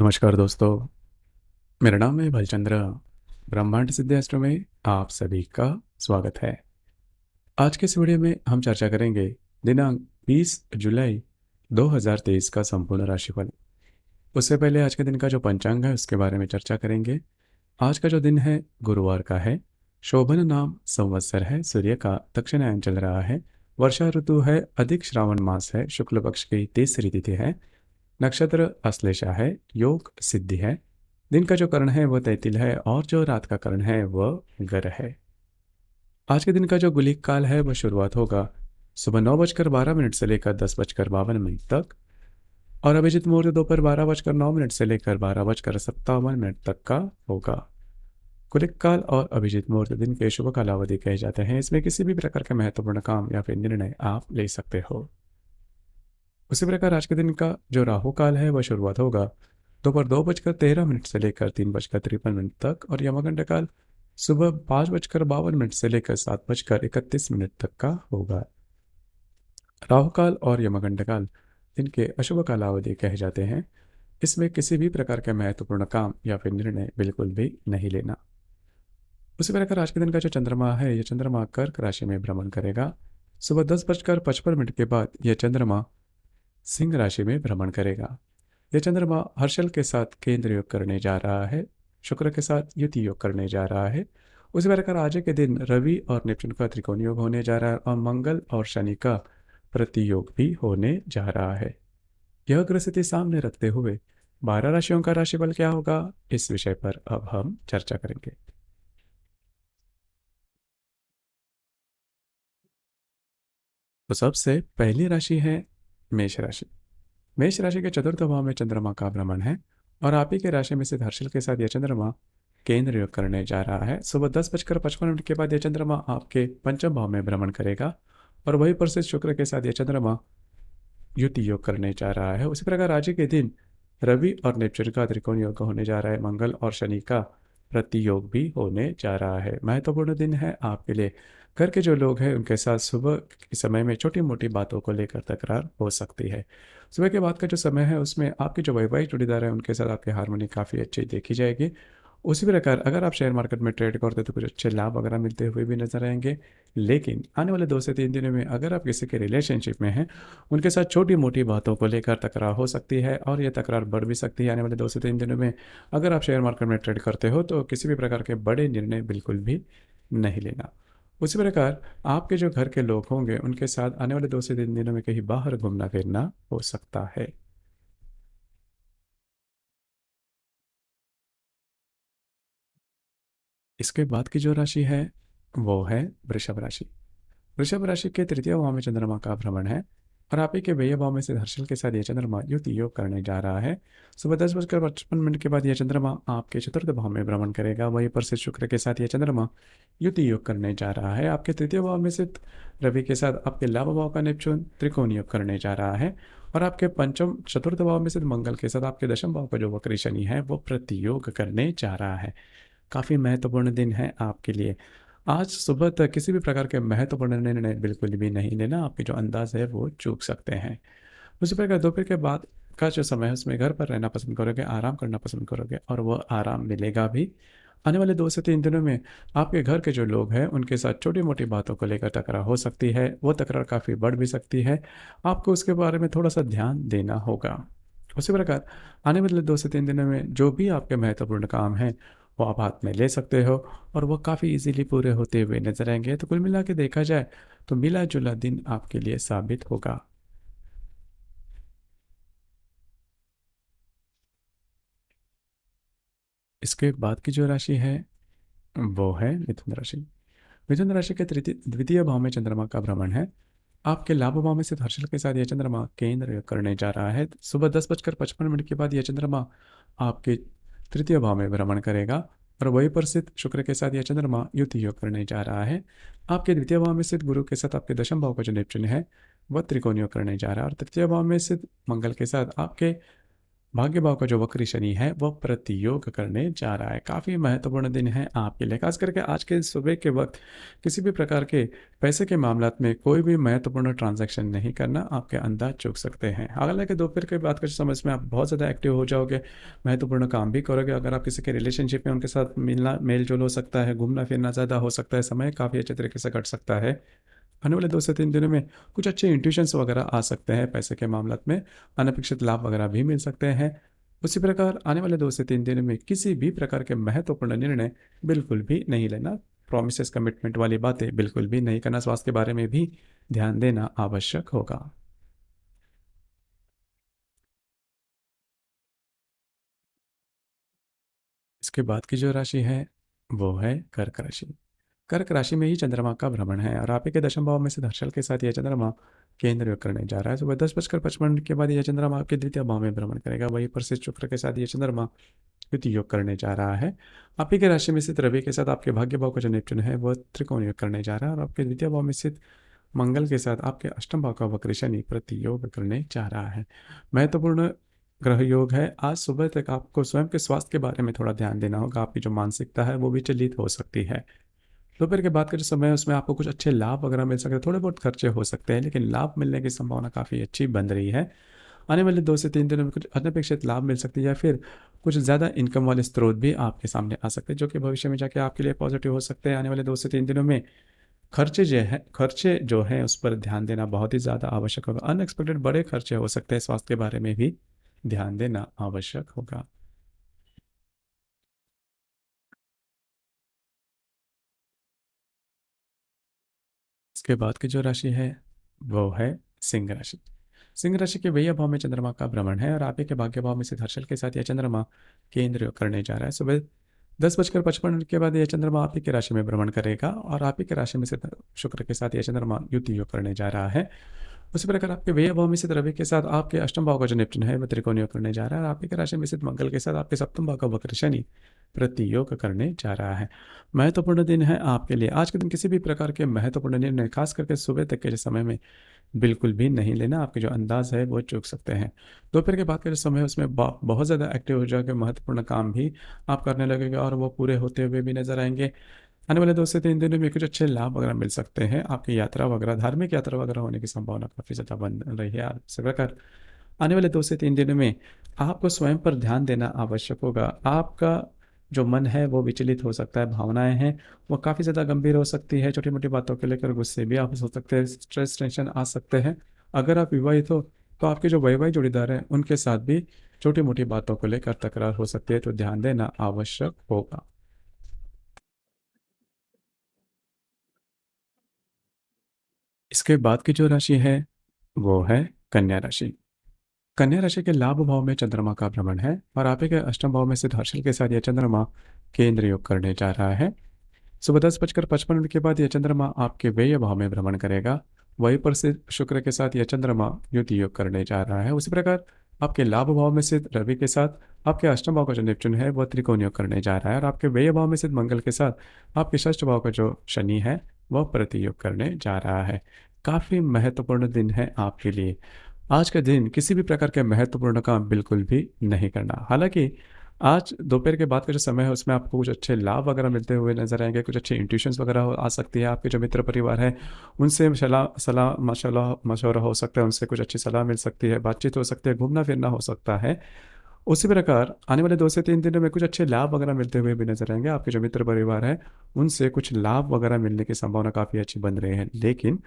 नमस्कार दोस्तों, मेरा नाम है भालचंद्र। ब्रह्मांड सिद्धास्त्र में आप सभी का स्वागत है। आज के इस वीडियो में हम चर्चा करेंगे दिनांक 20 जुलाई 2023 का संपूर्ण राशिफल। उससे पहले आज के दिन का जो पंचांग है उसके बारे में चर्चा करेंगे। आज का जो दिन है गुरुवार का है। शोभन नाम संवत्सर है। सूर्य का दक्षिणायन चल रहा है। वर्षा ऋतु है। अधिक श्रावण मास है। शुक्ल पक्ष की तीसरी तिथि है। नक्षत्र अश्लेषा है। योग सिद्धि है। दिन का जो कर्ण है वह तैतिल है और जो रात का कर्ण है वह गर है। आज के दिन का जो गुलिक काल है वह शुरुआत होगा सुबह 9:12 से लेकर 10:52 तक और अभिजित मुहूर्त दोपहर 12:09 से लेकर 12:57 तक का होगा। गुलिक काल और अभिजित मुहूर्त दिन के शुभ कालावधि कहे जाते हैं। इसमें किसी भी प्रकार का महत्वपूर्ण काम या फिर निर्णय आप ले सकते हो। उसी प्रकार आज के दिन का जो राहु काल है वह शुरुआत होगा दोपहर 2:13 से लेकर 3:53 तक और यमगंड काल सुबह 5:52 से लेकर 7:31 तक का होगा। राहु काल और यमगंड काल दिन के अशुभ कालावधि कहे जाते हैं। इसमें किसी भी प्रकार के महत्वपूर्ण काम या फिर निर्णय बिल्कुल भी नहीं लेना। उसी प्रकार आज के दिन का जो चंद्रमा है यह चंद्रमा कर्क राशि में भ्रमण करेगा। सुबह 10:55 के बाद यह चंद्रमा सिंह राशि में भ्रमण करेगा। यह चंद्रमा हर्षल के साथ केंद्र योग करने जा रहा है। शुक्र के साथ युति योग करने जा रहा है। उसी प्रकार आज के दिन रवि और नेपच्यून का त्रिकोण योग होने जा रहा है और मंगल और शनि का प्रतियोग भी होने जा रहा है। यह ग्रह स्थिति सामने रखते हुए 12 राशियों का राशिफल क्या होगा, इस विषय पर अब हम चर्चा करेंगे। तो सबसे पहली राशि है मेष राशि। मेष राशि के चतुर्थ भाव में चंद्रमा का भ्रमण है और आप ही के राशि में स्थित हर्षल के साथ यह चंद्रमा केंद्र योग करने जा रहा है। सुबह 10:55 के बाद यह चंद्रमा आपके पंचम भाव में भ्रमण करेगा और वहीं पर स्थित शुक्र के साथ यह चंद्रमा युति योग करने जा रहा है। उसी प्रकार आज के दिन रवि और नेपच्यून का त्रिकोण योग होने जा रहा है। मंगल और शनि का प्रतियोग भी होने जा रहा है। महत्वपूर्ण दिन है आपके लिए। घर के जो लोग हैं उनके साथ सुबह के समय में छोटी मोटी बातों को लेकर तकरार हो सकती है। सुबह के बाद का जो समय है उसमें आपके जो वैवाहिक जोड़ीदार हैं उनके साथ आपकी हारमोनी काफ़ी अच्छी देखी जाएगी। उसी प्रकार अगर आप शेयर मार्केट में ट्रेड करते हैं तो कुछ अच्छे लाभ वगैरह मिलते हुए भी नजर आएंगे। लेकिन आने वाले 2 से 3 दिनों में अगर आप किसी के रिलेशनशिप में हैं उनके साथ छोटी मोटी बातों को लेकर तकरार हो सकती है और ये तकरार बढ़ भी सकती है आने वाले 2 से 3 दिनों में। अगर आप शेयर मार्केट में ट्रेड करते हो तो किसी भी प्रकार के बड़े निर्णय बिल्कुल भी नहीं लेना। उसी प्रकार आपके जो घर के लोग होंगे उनके साथ आने वाले 2 से 3 दिनों में कहीं बाहर घूमना फिरना हो सकता है। इसके बाद की जो राशि है वो है वृषभ राशि। वृषभ राशि के तृतीय भाव में चंद्रमा का भ्रमण है और आप ही के व्यय भाव में से हर्षल के साथ यह चंद्रमा युति योग करने जा रहा है। सुबह 10:55 के बाद यह चंद्रमा आपके चतुर्थ भाव में भ्रमण करेगा। वहीं पर से शुक्र के साथ यह चंद्रमा युति योग करने जा रहा है। आपके तृतीय भाव में से रवि के साथ आपके लाभ भाव का नेपच्यून त्रिकोण योग करने जा रहा है और आपके पंचम चतुर्थ भाव में से मंगल के साथ आपके दशम भाव का जो वक्री शनि है वो प्रतियोग करने जा रहा है। काफ़ी महत्वपूर्ण दिन है आपके लिए। आज सुबह तक किसी भी प्रकार के महत्वपूर्ण निर्णय बिल्कुल भी नहीं लेना। आपके जो अंदाज है वो चूक सकते हैं। उसी प्रकार दोपहर के बाद का जो समय है उसमें घर पर रहना पसंद करोगे, आराम करना पसंद करोगे और वह आराम मिलेगा भी। आने वाले 2 से 3 दिनों में आपके घर के जो लोग हैं उनके साथ छोटी मोटी बातों को लेकर तकरार हो सकती है। वो तकरार काफ़ी बढ़ भी सकती है। आपको उसके बारे में थोड़ा सा ध्यान देना होगा। उसी प्रकार आने वाले 2 से 3 दिनों में जो भी आपके महत्वपूर्ण काम हैं वो आप हाथ में ले सकते हो और वो काफ़ी इजीली पूरे होते हुए नजर आएंगे। तो कुल मिला के देखा जाए तो मिला जुला दिन आपके लिए साबित होगा। इसके बाद की जो राशि है वो है मिथुन राशि। मिथुन राशि के तृतीय द्वितीय भाव में चंद्रमा का भ्रमण है। आपके लाभ भाव में स्थित हर्षल के साथ यह चंद्रमा केंद्र करने जा रहा है। सुबह 10:55 के बाद यह चंद्रमा आपके तृतीय भाव में भ्रमण करेगा और वहीं पर स्थित शुक्र के साथ यह चंद्रमा युति योग करने जा रहा है। आपके द्वितीय भाव में स्थित गुरु के साथ आपके दशम भाव का जो नेपच्यून है वह त्रिकोण योग करने जा रहा है और तृतीय भाव में स्थित मंगल के साथ आपके भाग्य भाव का जो वक्री शनि है वह प्रतियोग करने जा रहा है। काफ़ी महत्वपूर्ण दिन है आपके लिए, खास करके आज के सुबह के वक्त किसी भी प्रकार के पैसे के मामलात में कोई भी महत्वपूर्ण ट्रांजैक्शन नहीं करना, आपके अंदाज चूक सकते हैं। हालांकि दोपहर के बाद के समय में आप बहुत ज़्यादा एक्टिव हो जाओगे, महत्वपूर्ण काम भी करोगे। अगर आप किसी के रिलेशनशिप में उनके साथ मिलना मेल जोल हो सकता है, घूमना फिरना ज़्यादा हो सकता है, समय काफ़ी अच्छे तरीके से कट सकता है। आने वाले 2 से 3 दिनों में कुछ अच्छे इंट्यूशंस वगैरह आ सकते हैं, पैसे के मामलात में अनपेक्षित लाभ वगैरह भी मिल सकते हैं। उसी प्रकार आने वाले 2 से 3 दिनों में किसी भी प्रकार के महत्वपूर्ण निर्णय बिल्कुल भी नहीं लेना। प्रॉमिसेस कमिटमेंट वाली बातें बिल्कुल भी नहीं करना। स्वास्थ्य के बारे में भी ध्यान देना आवश्यक होगा। इसके बाद की जो राशि है वो है कर्क राशि। कर्क राशि में ही चंद्रमा का भ्रमण है और आप ही के दशम भाव में से हर्षल के साथ यह चंद्रमा केंद्र योग करने जा रहा है। सुबह 10:55 के बाद यह चंद्रमा आपके द्वितीय भाव में भ्रमण करेगा। वहीं पर से शुक्र के साथ यह चंद्रमा युति योग करने जा रहा है। आप ही के राशि में स्थित रवि के साथ आपके भाग्य भाव का जो नेपच्यून है वह त्रिकोण योग करने जा रहा है और आपके द्वितीय भाव में स्थित मंगल के साथ आपके अष्टम भाव का वक्र शनि प्रति योग करने जा रहा है। महत्वपूर्ण ग्रह योग है। आज सुबह तक आपको स्वयं के स्वास्थ्य के बारे में थोड़ा ध्यान देना होगा। आपकी जो मानसिकता है वो विचलित हो सकती है। दोपहर के बाद का जो समय है उसमें आपको कुछ अच्छे लाभ वगैरह मिल सकते हैं। थोड़े बहुत खर्चे हो सकते हैं लेकिन लाभ मिलने की संभावना काफ़ी अच्छी बन रही है। आने वाले 2 से 3 दिनों में कुछ अनपेक्षित लाभ मिल सकती है या फिर कुछ ज़्यादा इनकम वाले स्रोत भी आपके सामने आ सकते हैं, जो कि भविष्य में जाके आपके लिए पॉजिटिव हो सकते हैं। आने वाले 2 से 3 दिनों में खर्चे जो हैं उस पर ध्यान देना बहुत ही ज़्यादा आवश्यक होगा। अनएक्सपेक्टेड बड़े खर्चे हो सकते हैं, स्वास्थ्य के बारे में भी ध्यान देना आवश्यक होगा। इसके बाद की जो राशि है वो है सिंह राशि। सिंह राशि के वही भाव में चंद्रमा का भ्रमण है और आप ही के भाग्य भाव में से हर्षल के साथ यह चंद्रमा केंद्र करने जा रहा है। सुबह 10:55 के बाद यह चंद्रमा आप ही के राशि में भ्रमण करेगा और आप ही के राशि में से शुक्र के साथ यह चंद्रमा युति योग करने जा रहा है। उसी प्रकार आपके व्यय भाव में स्थित रवि के साथ आपके अष्टम भाव का जो नेपच्यून है वह त्रिकोण योग करने जा रहा है और आपके राशि में स्थित मंगल के साथ आपके सप्तम भाव का वक्र शनि प्रति योग करने जा रहा है। महत्वपूर्ण दिन है आपके लिए। आज के दिन किसी भी प्रकार के महत्वपूर्ण निर्णय खास करके सुबह तक के समय में बिल्कुल भी नहीं लेना। आपके जो अंदाज है वो चूक सकते हैं। दोपहर के बाद का जो समय है उसमें बहुत ज़्यादा एक्टिव हो जाएगा। महत्वपूर्ण काम भी आप करने लगेंगे और वो पूरे होते हुए भी नजर आएंगे। आने वाले 2 से 3 दिनों में कुछ अच्छे लाभ वगैरह मिल सकते हैं। आपकी यात्रा वगैरह, धार्मिक यात्रा वगैरह होने की संभावना काफ़ी ज़्यादा बन रही है। इस प्रकार आने वाले 2 से 3 दिनों में आपको स्वयं पर ध्यान देना आवश्यक होगा। आपका जो मन है वो विचलित हो सकता है, भावनाएँ हैं वो काफ़ी ज़्यादा गंभीर हो सकती है। छोटी-मोटी बातों को लेकर गुस्से भी आप हो सकते हैं, स्ट्रेस, टेंशन आ सकते हैं। अगर आप विवाहित हो तो आपके जो वैवाहिक जोड़ीदार हैं उनके साथ भी छोटी-मोटी बातों को लेकर तकरार हो सकती है, तो ध्यान देना आवश्यक होगा। इसके बाद की जो राशि है वो है कन्या राशि। कन्या राशि के लाभ भाव में चंद्रमा का भ्रमण है और आप ही के अष्टम भाव में स्थित हर्षल के साथ यह चंद्रमा केंद्र योग करने जा रहा है। सुबह 10:55 के बाद यह चंद्रमा आपके व्यय भाव में भ्रमण करेगा। वहीं पर से शुक्र के साथ यह चंद्रमा युति योग करने जा रहा है। उसी प्रकार आपके लाभ भाव में स्थित रवि के साथ आपके अष्टम भाव का जो नेपच्यून है वह त्रिकोण योग करने जा रहा है और आपके व्यय भाव में स्थित मंगल के साथ आपके षष्ठ भाव का जो शनि है वह प्रति योग करने जा रहा है। काफ़ी महत्वपूर्ण दिन है आपके लिए। आज का दिन किसी भी प्रकार के महत्वपूर्ण काम बिल्कुल भी नहीं करना। हालाँकि आज दोपहर के बाद का जो समय है उसमें आपको कुछ अच्छे लाभ वगैरह मिलते हुए नज़र आएँगे, कुछ अच्छी इंट्यूशंस वगैरह आ सकती है। आपके जो मित्र परिवार है उनसे सलाह सलाह मशला मशवरा हो सकता है, उनसे कुछ अच्छी सलाह मिल सकती है, बातचीत हो सकती है, घूमना-फिरना हो सकता है। उसी प्रकार आने वाले 2 से 3 दिनों में कुछ अच्छे लाभ वगैरह मिलते हुए भी नज़र आएँगे। आपके जो मित्र परिवार है, उनसे कुछ लाभ वगैरह मिलने की संभावना काफ़ी अच्छी बन रही है। लेकिन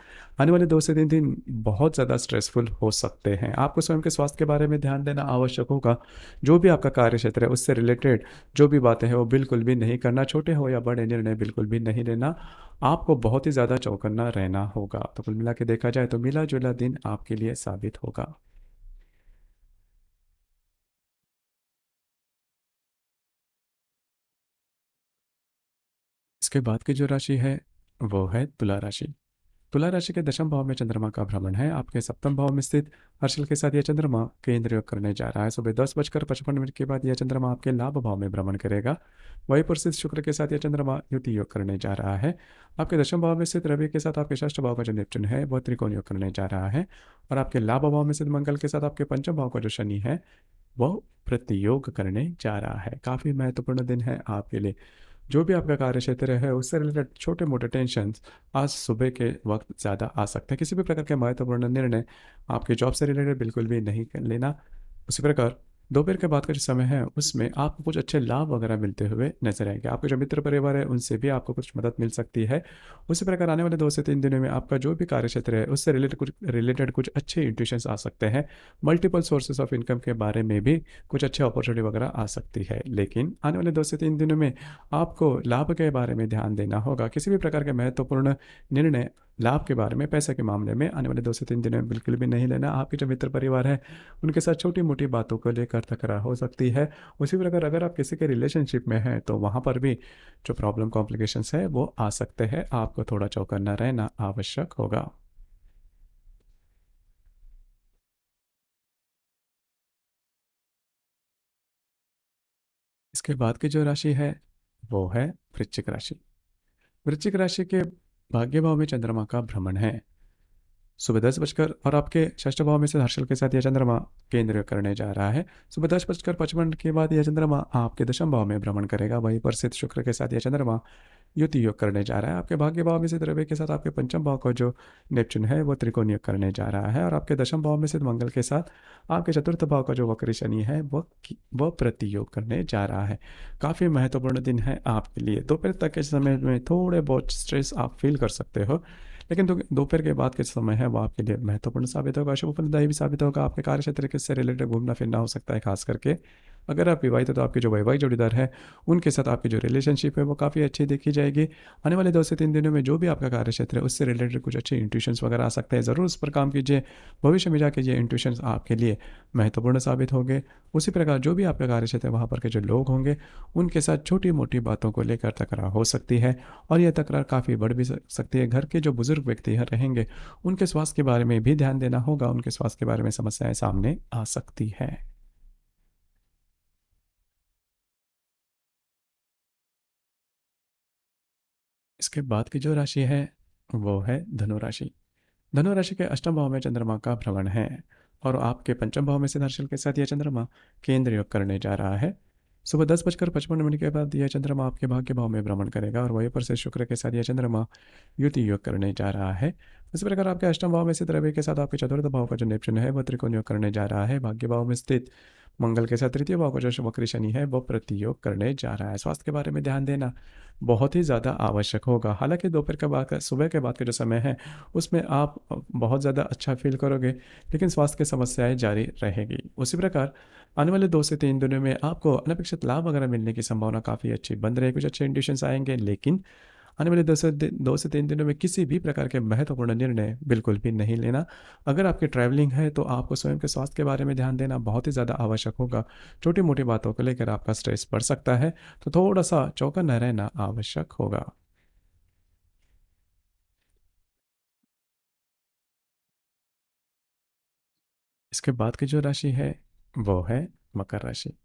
आने वाले 2 से 3 दिन बहुत ज़्यादा स्ट्रेसफुल हो सकते हैं। आपको स्वयं के स्वास्थ्य के बारे में ध्यान देना आवश्यक होगा। जो भी आपका कार्य क्षेत्र है, उससे रिलेटेड जो भी बातें हैं, वो बिल्कुल भी नहीं करना। छोटे हो या बड़े निर्णय बिल्कुल भी नहीं लेना। आपको बहुत ही ज़्यादा चौकन्ना रहना होगा। तो कुल मिला के देखा जाए तो मिला-जुला दिन आपके लिए साबित होगा। इसके बाद की जो राशि है, वो है तुला राशि। तुला राशि के दशम भाव में चंद्रमा का भ्रमण है। आपके सप्तम भाव में स्थित हर्षल के साथ यह चंद्रमा केंद्र योग करने जा रहा है। सुबह 10:55 के बाद यह चंद्रमा आपके लाभ भाव में भ्रमण करेगा। वहीं पर स्थित शुक्र के साथ यह चंद्रमा युति योग करने जा रहा है। आपके दशम भाव में स्थित रवि के साथ आपके षष्ठ भाव का जो नेपच्यून है वह त्रिकोण योग करने जा रहा है और आपके लाभ भाव में स्थित मंगल के साथ आपके पंचम भाव का जो शनि है वो प्रतियोग करने जा रहा है। काफ़ी महत्वपूर्ण दिन है आपके लिए। जो भी आपका कार्य क्षेत्र है उससे रिलेटेड छोटे मोटे टेंशन आज सुबह के वक्त ज़्यादा आ सकते हैं। किसी भी प्रकार के महत्वपूर्ण निर्णय आपके जॉब से रिलेटेड बिल्कुल भी नहीं लेना। उसी प्रकार दोपहर के बाद का जो समय है उसमें आपको कुछ अच्छे लाभ वगैरह मिलते हुए नजर आएंगे। आपके जो मित्र परिवार है उनसे भी आपको कुछ मदद मिल सकती है। उसी प्रकार आने वाले 2 से 3 दिनों में आपका जो भी कार्य क्षेत्र है उससे रिलेटेड कुछ अच्छे इंट्यूशंस आ सकते हैं। मल्टीपल सोर्सेज ऑफ इनकम के बारे में भी कुछ अच्छे अपॉर्चुनिटी वगैरह आ सकती है। लेकिन आने वाले 2 से 3 दिनों में आपको लाभ के बारे में ध्यान देना होगा। किसी भी प्रकार के महत्वपूर्ण निर्णय लाभ के बारे में, पैसे के मामले में आने वाले 2 से 3 दिनों में बिल्कुल भी नहीं लेना। आपके जो मित्र परिवार है उनके साथ छोटी मोटी बातों को लेकर तकरार हो सकती है। उसी प्रकार अगर आप किसी के रिलेशनशिप में हैं तो वहाँ पर भी जो प्रॉब्लम कॉम्प्लिकेशंस है वो आ सकते हैं। आपको थोड़ा चौकन्ना रहना आवश्यक होगा। इसके बाद की जो राशि है वो है वृश्चिक राशि। वृश्चिक राशि के भाग्य भाव में चंद्रमा का भ्रमण है। सुबह 10 बजकर और आपके षष्ठ भाव में से हर्षल के साथ यह चंद्रमा केंद्र करने जा रहा है। सुबह 10 बजकर 5 मिनट के बाद यह चंद्रमा आपके दशम भाव में भ्रमण करेगा। वहीं पर स्थित शुक्र के साथ यह चंद्रमा युति योग करने जा रहा है। आपके भाग्य भाव में स्थित रवि के साथ आपके पंचम भाव का जो नेपच्यून है वो त्रिकोण योग करने जा रहा है। और आपके दशम भाव में स्थित मंगल के साथ आपके चतुर्थ भाव का जो वक्री शनि है वो प्रति योग करने जा रहा है। काफ़ी महत्वपूर्ण दिन है आपके लिए। दोपहर तक के समय में थोड़े बहुत स्ट्रेस आप फील कर सकते हो, लेकिन दोपहर के बाद के समय है वो आपके लिए महत्वपूर्ण साबित होगा, शुभ फलदायी भी साबित होगा। आपके कार्य क्षेत्र से रिलेटेड घूमना फिरना हो सकता है। खास करके अगर आप विवाहित हो तो आपके जो वैवाहिक जोड़ीदार है उनके साथ आपकी जो रिलेशनशिप है वो काफ़ी अच्छी देखी जाएगी। आने वाले 2 से 3 दिनों में जो भी आपका कार्य क्षेत्र है उससे रिलेटेड कुछ अच्छे इंट्यूशंस वगैरह आ सकते हैं। ज़रूर उस पर काम कीजिए। भविष्य में जाके ये इंट्यूशंस आपके लिए महत्वपूर्ण साबित होंगे। उसी प्रकार जो भी आपका कार्य क्षेत्र है वहाँ पर के जो लोग होंगे उनके साथ छोटी मोटी बातों को लेकर तकरार हो सकती है, और यह तकरार काफ़ी बढ़ भी सकती है। घर के जो बुजुर्ग व्यक्ति हैं रहेंगे उनके स्वास्थ्य के बारे में भी ध्यान देना होगा। उनके स्वास्थ्य के बारे में समस्याएं सामने आ सकती है। इसके बाद की जो राशि है वो है धनु राशि। धनु राशि के अष्टम भाव में चंद्रमा का भ्रमण है, और आपके पंचम भाव में से दर्शन के साथ यह चंद्रमा केंद्र योग करने जा रहा है। सुबह 10 बजकर 55 मिनट के बाद यह चंद्रमा आपके भाग्य भाव में भ्रमण करेगा, और वहीं पर से शुक्र के साथ यह चंद्रमा युति योग करने जा रहा है। इस प्रकार आपके अष्टम भाव में स्थित रवि के साथ आपके चतुर्थ भाव का जो नेपच्यून है वह त्रिकोण योग करने जा रहा है। भाग्य भाव में स्थित मंगल के साथ तृतीय भाव का जो वक्री शनि है वो प्रतियोग करने जा रहा है। स्वास्थ्य के बारे में ध्यान देना बहुत ही ज़्यादा आवश्यक होगा। हालांकि दोपहर के बाद का सुबह के बाद का जो समय है उसमें आप बहुत ज़्यादा अच्छा फील करोगे, लेकिन स्वास्थ्य की समस्याएं जारी रहेगी। उसी प्रकार आने वाले 2 से 3 दिनों में आपको अनपेक्षित लाभ वगैरह मिलने की संभावना काफ़ी अच्छी बन रही है। कुछ अच्छे इंडिकेशंस आएंगे, लेकिन आने वाले 2 से 3 दिनों में किसी भी प्रकार के महत्वपूर्ण निर्णय बिल्कुल भी नहीं लेना। अगर आपकी ट्रैवलिंग है तो आपको स्वयं के स्वास्थ्य के बारे में ध्यान देना बहुत ही ज़्यादा आवश्यक होगा। छोटी मोटी बातों को लेकर आपका स्ट्रेस बढ़ सकता है, तो थोड़ा सा चौकन्ना रहना आवश्यक होगा। इसके बाद की जो राशि है वो है मकर राशि।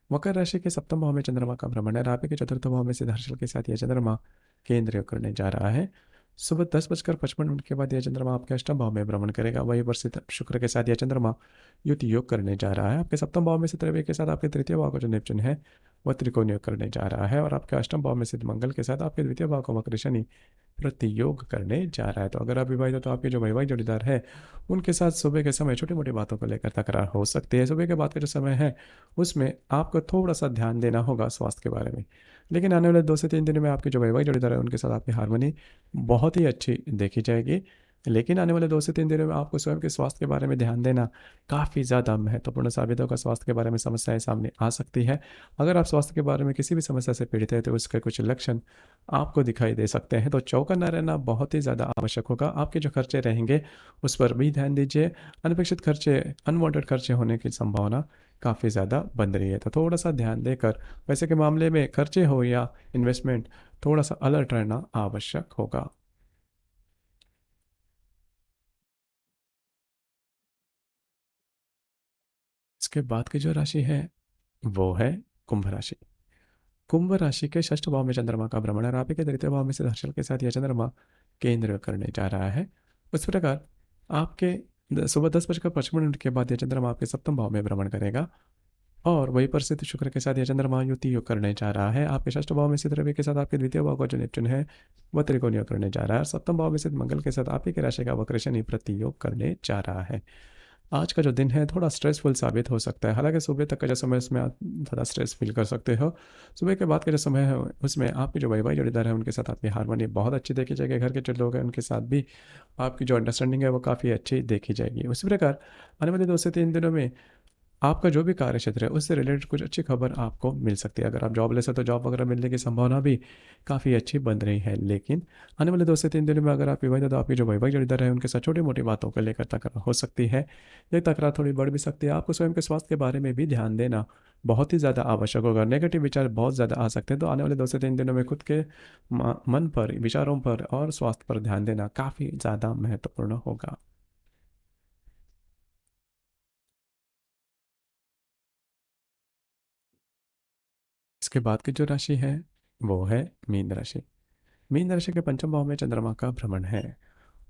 मकर राशि के सप्तम भाव में चंद्रमा का भ्रमण है। राशि के चतुर्थ भाव में सिद्ध हर्षल के साथ यह चंद्रमा केंद्र करने जा रहा है। सुबह 10 बजकर 55 मिनट के बाद यह चंद्रमा आपके अष्टम भाव में भ्रमण करेगा। वहीं पर स्थित शुक्र के साथ यह चंद्रमा युति योग करने जा रहा है। आपके सप्तम भाव में स्थित रवि के साथ आपके तृतीय भाव का जो नेपच्यून है वह त्रिकोण योग करने जा रहा है। और आपके अष्टम भाव में स्थित मंगल के साथ आपके द्वितीय भाव का वक्र शनि प्रतियोग करने जा रहा है। तो अगर आप विवाहित हो तो आपके जो वैवाहिक जोड़ीदार है उनके साथ सुबह के समय छोटी मोटी बातों को लेकर तकरार हो सकती है। सुबह के बाद का जो समय है उसमें आपको थोड़ा सा ध्यान देना होगा स्वास्थ्य के बारे में। लेकिन आने वाले 2 से 3 दिनों में आपके जो वैवाहिक जोड़ीदार है उनके साथ आपकी हारमोनी बहुत ही अच्छी देखी जाएगी। लेकिन आने वाले 2 से 3 दिनों में आपको स्वयं के स्वास्थ्य के बारे में ध्यान देना काफ़ी ज़्यादा महत्वपूर्ण साबित होगा। स्वास्थ्य के बारे में समस्याएं सामने आ सकती है। अगर आप स्वास्थ्य के बारे में किसी भी समस्या से पीड़ित है तो उसके कुछ लक्षण आपको दिखाई दे सकते हैं, तो चौकन्ना रहना बहुत ही ज़्यादा आवश्यक होगा। आपके जो खर्चे रहेंगे उस पर भी ध्यान दीजिए। अनपेक्षित खर्चे, अनवांटेड खर्चे होने की संभावना काफ़ी ज़्यादा बन रही है, तो थोड़ा सा ध्यान देकर पैसे के मामले में खर्चे हो या इन्वेस्टमेंट, थोड़ा सा अलर्ट रहना आवश्यक होगा। इसके बाद की जो राशि है वो है कुंभ राशि। कुंभ राशि के षष्ठ भाव में चंद्रमा का भ्रमण है। और आपके तृतीय भाव में से हर्षल के साथ यह चंद्रमा केंद्र करने जा रहा है। उस प्रकार आपके सुबह 10 बजकर 55 मिनट के बाद यह चंद्रमा आपके सप्तम भाव में भ्रमण करेगा। और वही पर स्थित शुक्र के साथ यह चंद्रमा युति योग करने जा रहा है। आपके षष्ठ भाव में स्थित रवि के साथ आपके द्वितीय भाव का जो नेपच्यून है वह त्रिकोण योग करने जा रहा है। और सप्तम भाव में स्थित मंगल के साथ आपकी राशि का वक्र शनि प्रति योग करने जा रहा है। आज का जो दिन है थोड़ा स्ट्रेसफुल साबित हो सकता है। हालांकि सुबह तक का जो समय उसमें आप ज़्यादा स्ट्रेस फील कर सकते हो। सुबह के बाद का जो समय है उसमें आपके जो वैवाहिक जोड़ीदार हैं उनके साथ आपकी हारमोनी बहुत अच्छी देखी जाएगी। घर के जो लोग हैं उनके साथ भी आपकी जो अंडरस्टैंडिंग है वो काफ़ी अच्छी देखी जाएगी। उसी प्रकार आने वाले 2 से 3 दिनों में आपका जो भी कार्य क्षेत्र है उससे रिलेटेड कुछ अच्छी खबर आपको मिल सकती है। अगर आप जॉबलेस है तो जॉब वगैरह मिलने की संभावना भी काफ़ी अच्छी बन रही है। लेकिन आने वाले 2 से 3 दिनों में अगर आप विवाहित है तो आपकी जो वैवाहिक जोड़ीदार है उनके साथ छोटी मोटी बातों को लेकर तकरार हो सकती है। ये तकरार थोड़ी बढ़ भी सकती है। आपको स्वयं के स्वास्थ्य के बारे में भी ध्यान देना बहुत ही ज़्यादा आवश्यक होगा। नेगेटिव विचार बहुत ज़्यादा आ सकते हैं, तो आने वाले 2 से 3 दिनों में खुद के मन पर, विचारों पर और स्वास्थ्य पर ध्यान देना काफ़ी ज़्यादा महत्वपूर्ण होगा। इसके बाद की जो राशि है वो है मीन राशि। मीन राशि के पंचम भाव में चंद्रमा का भ्रमण है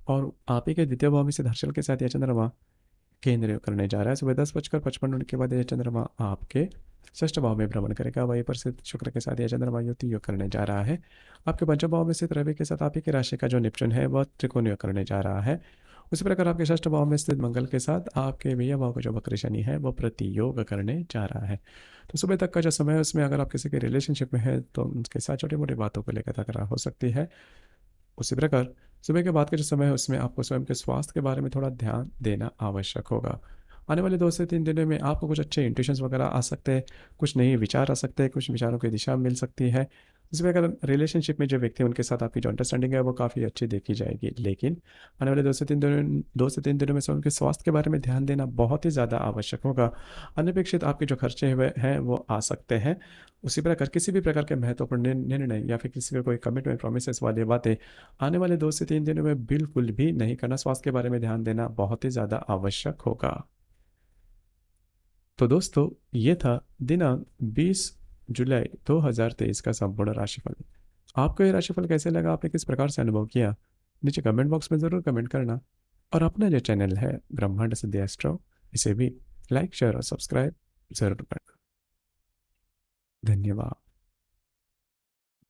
और आप ही के द्वितीय भाव में से हर्षल के साथ यह चंद्रमा केंद्र करने जा रहा है। सुबह 10:55 के बाद यह चंद्रमा आपके षष्ठ भाव में भ्रमण करेगा। वहीं पर स्थित शुक्र के साथ यह चंद्रमा युति योग करने जा रहा है। आपके पंचम भाव में स्थित रवि के साथ आप ही की राशि का जो निपचन है वह त्रिकोण योग करने जा रहा है। उसी प्रकार आपके षष्ठ भाव में स्थित मंगल के साथ आपके व्यय भाव का जो वक्र शनि है वो प्रति योग करने जा रहा है। तो सुबह तक का जो समय है उसमें अगर आप किसी के रिलेशनशिप में है तो उनके साथ छोटी मोटी बातों को लेकर तकरार हो सकती है। उसी प्रकार सुबह के बाद का जो समय है उसमें आपको स्वयं के स्वास्थ्य के बारे में थोड़ा ध्यान देना आवश्यक होगा। आने वाले 2 से 3 दिनों में आपको कुछ अच्छे इंट्यूशंस वगैरह आ सकते हैं, कुछ नए विचार आ सकते हैं, कुछ विचारों की दिशा मिल सकती है। इस प्रकार रिलेशनशिप में जो व्यक्ति है उनके साथ आपकी जो अंडरस्टैंडिंग है वो काफ़ी अच्छी देखी जाएगी। लेकिन आने वाले 2 से 3 दिनों में से उनके स्वास्थ्य के बारे में ध्यान देना बहुत ही ज़्यादा आवश्यक होगा। अनपेक्षित आपके जो खर्चे हुए हैं वो आ सकते हैं। उसी प्रकार किसी भी प्रकार के महत्वपूर्ण निर्णय या फिर किसी का कोई कमिटमेंट प्रोमिस वाली बातें आने वाले 2 से 3 दिनों में बिल्कुल भी नहीं करना। स्वास्थ्य के बारे में ध्यान देना बहुत ही ज़्यादा आवश्यक होगा। तो दोस्तों ये था दिनांक 20 जुलाई 2023 का संपूर्ण राशिफल। आपको ये राशिफल कैसे लगा, आपने किस प्रकार से अनुभव किया, नीचे कमेंट बॉक्स में ज़रूर कमेंट करना। और अपना जो चैनल है ब्रह्मांड सिद्धि एस्ट्रो, इसे भी लाइक शेयर और सब्सक्राइब जरूर करना। धन्यवाद।